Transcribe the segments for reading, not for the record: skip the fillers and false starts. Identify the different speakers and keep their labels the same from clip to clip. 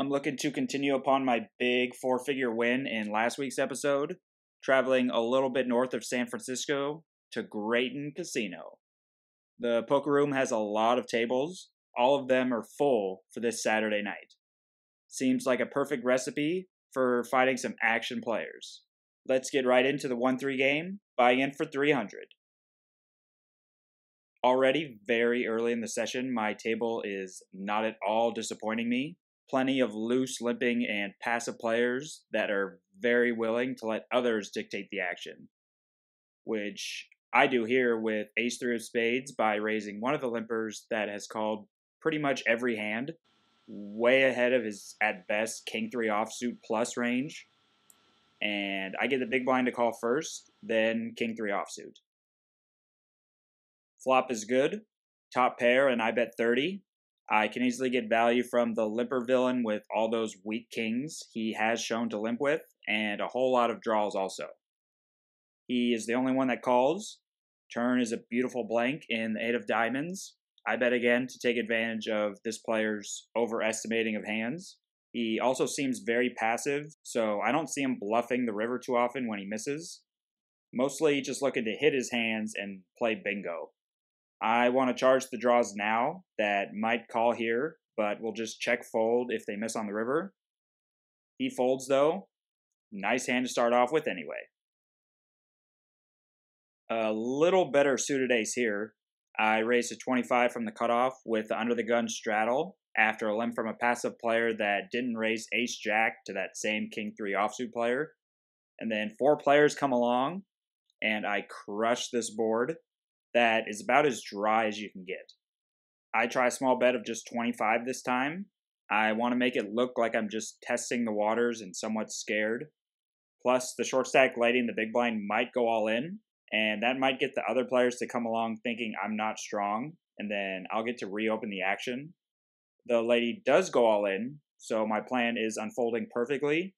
Speaker 1: I'm looking to continue upon my big four-figure win in last week's episode, traveling a little bit north of San Francisco to Graton Casino. The poker room has a lot of tables. All of them are full for this Saturday night. Seems like a perfect recipe for fighting some action players. Let's get right into the 1-3 game, buying in for 300. Already very early in the session, my table is not at all disappointing me. Plenty of loose, limping, and passive players that are very willing to let others dictate the action, which I do here with Ace-3 of Spades by raising one of the limpers that has called pretty much every hand, way ahead of his, at best, King-3 offsuit plus range, and I get the big blind to call first, then King-3 offsuit. Flop is good, top pair, and I bet 30. I can easily get value from the limper villain with all those weak kings he has shown to limp with, and a whole lot of draws also. He is the only one that calls. Turn is a beautiful blank in the 8 of diamonds. I bet again to take advantage of this player's overestimating of hands. He also seems very passive, so I don't see him bluffing the river too often when he misses. Mostly just looking to hit his hands and play bingo. I want to charge the draws now that might call here, but we'll just check fold if they miss on the river. He folds though. Nice hand to start off with anyway. A little better suited ace here. I raised to 25 from the cutoff with the under the gun straddle after a limp from a passive player that didn't raise ace-jack to that same king-3 offsuit player. And then 4 players come along, and I crush this board. That is about as dry as you can get. I try a small bet of just 25 this time. I want to make it look like I'm just testing the waters and somewhat scared. Plus, the short stack lady in the big blind might go all in, and that might get the other players to come along thinking I'm not strong, and then I'll get to reopen the action. The lady does go all in, so my plan is unfolding perfectly,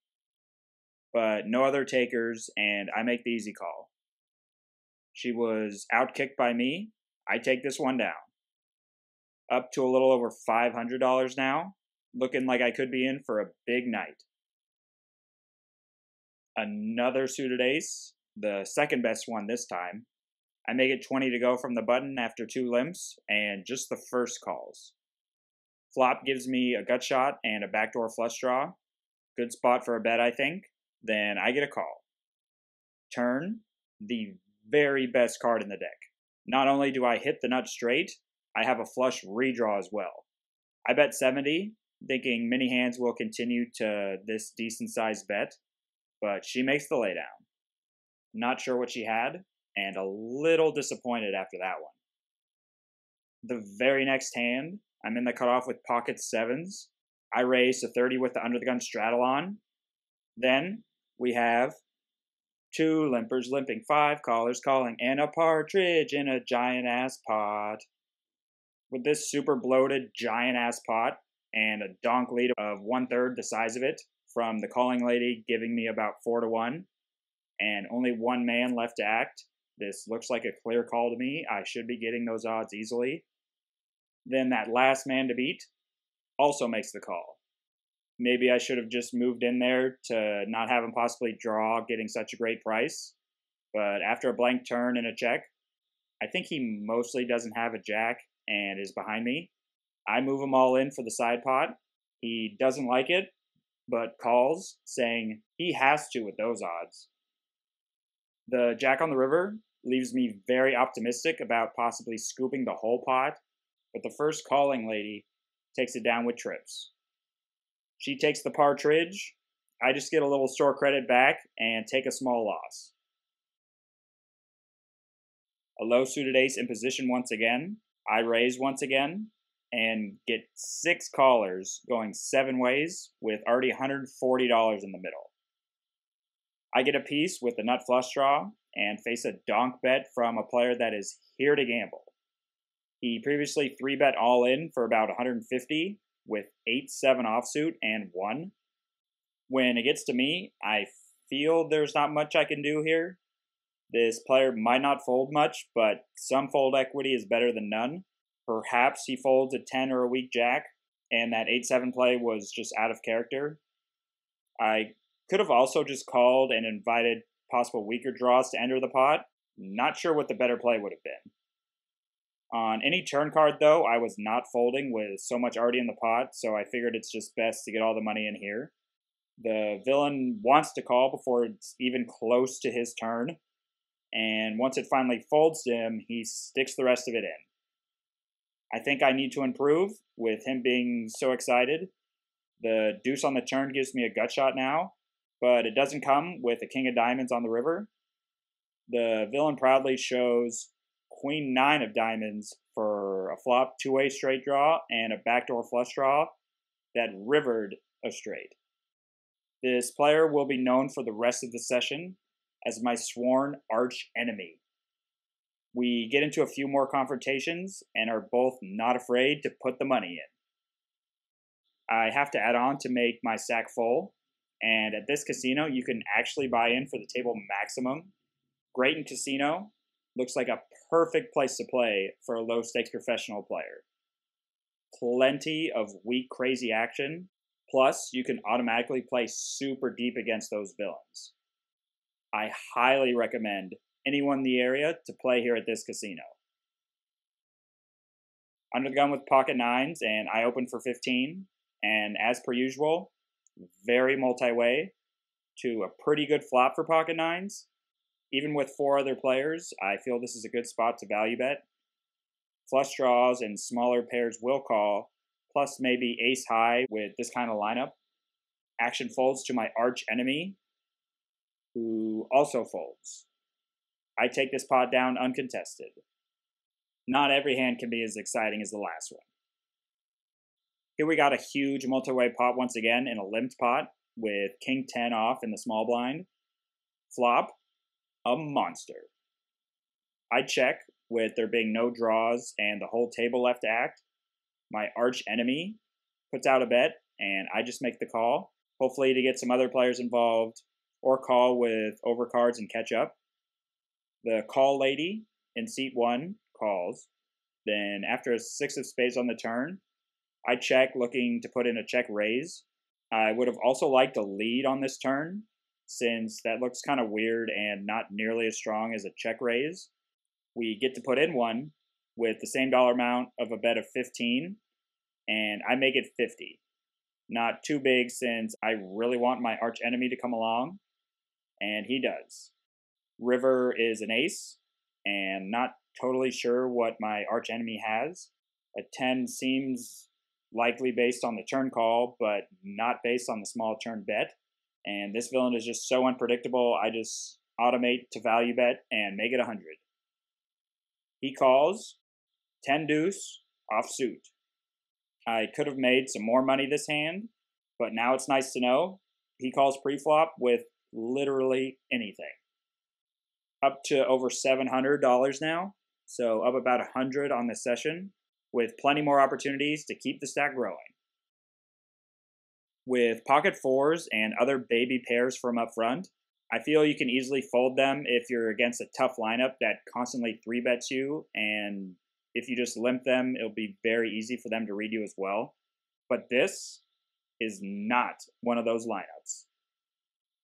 Speaker 1: but no other takers, and I make the easy call. She was outkicked by me. I take this one down. Up to a little over $500 now. Looking like I could be in for a big night. Another suited ace. The second best one this time. I make it 20 to go from the button after 2 limps and just the first calls. Flop gives me a gut shot and a backdoor flush draw. Good spot for a bet, I think. Then I get a call. Turn. The very best card in the deck. Not only do I hit the nut straight, I have a flush redraw as well. I bet 70, thinking many hands will continue to this decent sized bet, but she makes the laydown. Not sure what she had, and a little disappointed after that one. The very next hand, I'm in the cutoff with pocket 7s. I raise to 30 with the under the gun straddle on. Then we have 2 limpers limping, 5 callers calling, and a partridge in a giant-ass pot. With this super bloated giant-ass pot and a donk lead of 1/3 the size of it from the calling lady giving me about 4-1 and only 1 man left to act, this looks like a clear call to me. I should be getting those odds easily. Then that last man to beat also makes the call. Maybe I should have just moved in there to not have him possibly draw getting such a great price. But after a blank turn and a check, I think he mostly doesn't have a jack and is behind me. I move him all in for the side pot. He doesn't like it, but calls, saying he has to with those odds. The jack on the river leaves me very optimistic about possibly scooping the whole pot, but the first calling lady takes it down with trips. She takes the partridge. I just get a little store credit back and take a small loss. A low suited ace in position once again. I raise once again and get 6 callers going 7 ways with already $140 in the middle. I get a piece with the nut flush draw and face a donk bet from a player that is here to gamble. He previously 3-bet all in for about $150 with 8-7 offsuit and 1. When it gets to me, I feel there's not much I can do here. This player might not fold much, but some fold equity is better than none. Perhaps he folds a 10 or a weak jack. and that 8-7 play was just out of character. I could have also just called and invited possible weaker draws to enter the pot. Not sure what the better play would have been. On any turn card, though, I was not folding with so much already in the pot, so I figured it's just best to get all the money in here. The villain wants to call before it's even close to his turn, and once it finally folds to him, he sticks the rest of it in. I think I need to improve with him being so excited. The deuce on the turn gives me a gut shot now, but it doesn't come with a king of diamonds on the river. The villain proudly shows queen 9 of diamonds for a flop 2-way straight draw and a backdoor flush draw that rivered a straight. This player will be known for the rest of the session as my sworn arch enemy. We get into a few more confrontations and are both not afraid to put the money in. I have to add on to make my sack full, and at this casino you can actually buy in for the table maximum. Graton Casino looks like a perfect place to play for a low-stakes professional player. Plenty of weak, crazy action, plus you can automatically play super deep against those villains. I highly recommend anyone in the area to play here at this casino. Under the gun with pocket 9s, and I open for 15, and as per usual, very multi-way to a pretty good flop for pocket 9s. Even with 4 other players, I feel this is a good spot to value bet. Flush draws and smaller pairs will call, plus maybe ace high with this kind of lineup. Action folds to my arch enemy, who also folds. I take this pot down uncontested. Not every hand can be as exciting as the last one. Here we got a huge multi-way pot once again in a limped pot with king 10 off in the small blind. Flop, a monster. I check with there being no draws and the whole table left to act. My arch enemy puts out a bet and I just make the call, hopefully to get some other players involved or call with overcards and catch up. The call lady in seat 1 calls. Then after a 6 of spades on the turn, I check looking to put in a check raise. I would have also liked a lead on this turn, since that looks kind of weird and not nearly as strong as a check raise. We get to put in one with the same dollar amount of a bet of 15, and I make it 50. Not too big since I really want my arch enemy to come along, and he does. River is an ace, and not totally sure what my arch enemy has. A 10 seems likely based on the turn call, but not based on the small turn bet. And this villain is just so unpredictable, I just automate to value bet and make it 100. He calls, 10 deuce, off suit. I could have made some more money this hand, but now it's nice to know he calls pre-flop with literally anything. Up to over $700 now, so up about 100 on this session, with plenty more opportunities to keep the stack growing. With pocket 4s and other baby pairs from up front, I feel you can easily fold them if you're against a tough lineup that constantly 3-bets you, and if you just limp them, it'll be very easy for them to read you as well. But this is not one of those lineups.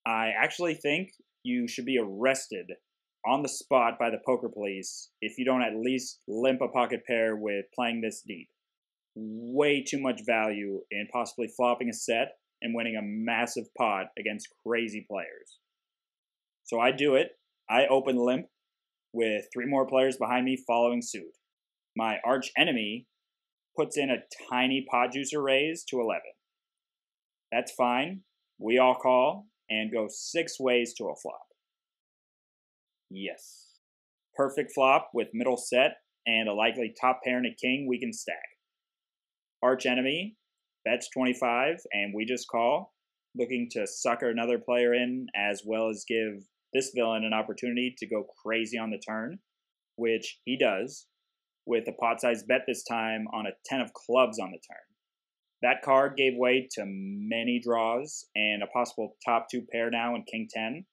Speaker 1: I actually think you should be arrested on the spot by the poker police if you don't at least limp a pocket pair with playing this deep. Way too much value in possibly flopping a set and winning a massive pot against crazy players. So I do it. I open limp with 3 more players behind me following suit. My arch enemy puts in a tiny pot juicer raise to 11. That's fine. We all call and go 6 ways to a flop. Yes. Perfect flop with middle set and a likely top pair and a king we can stack. Arch enemy bets 25 and we just call, looking to sucker another player in as well as give this villain an opportunity to go crazy on the turn, which he does, with a pot-sized bet this time on a 10 of clubs on the turn. That card gave way to many draws and a possible top 2 pair now in king 10.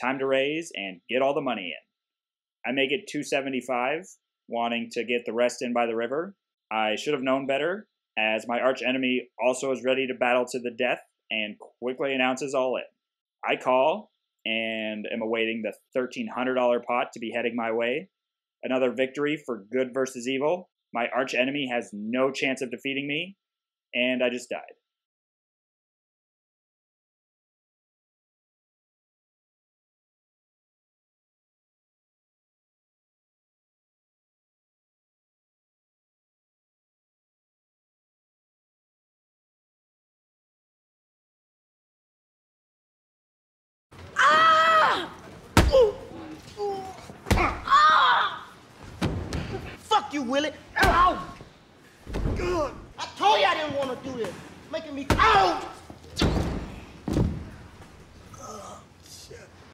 Speaker 1: Time to raise and get all the money in. I make it 275, wanting to get the rest in by the river. I should have known better, as my archenemy also is ready to battle to the death and quickly announces all in. I call and am awaiting the $1,300 pot to be heading my way. Another victory for good versus evil. My archenemy has no chance of defeating me, and I just died.
Speaker 2: Fuck you, Willie. Ow! Good. I told you I didn't want to do this. Making me. Ow! Oh, shit.